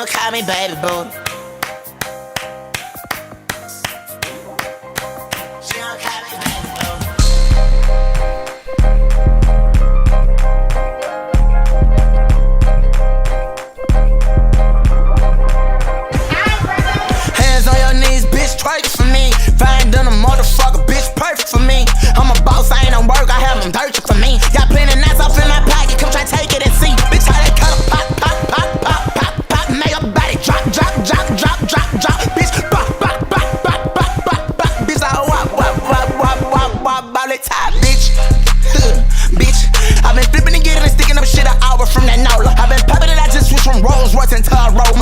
don't call me baby boo. She don't call me baby boo. Hands on your knees, bitch, twerk for me. If I ain't done a motherfucker, bitch, perfect for me. I'm a boss, I ain't on work, I have them dirt for me. Got plenty nuts off in my pocket, come try take it and see. Bitch, how they cut a pop, pop, pop, pop, pop, pop. Make her body drop, drop, drop, drop, drop, drop. Bitch, pop, pop, pop, pop, pop, pop, pop. Bitch, I wop, wop, wop, wop, wop, wop, ball it top, bitch. Bitch, I've been flipping and getting and sticking up shit an hour from that Nola. I've been popping it, I just switched from Rolls Royce into a Roll.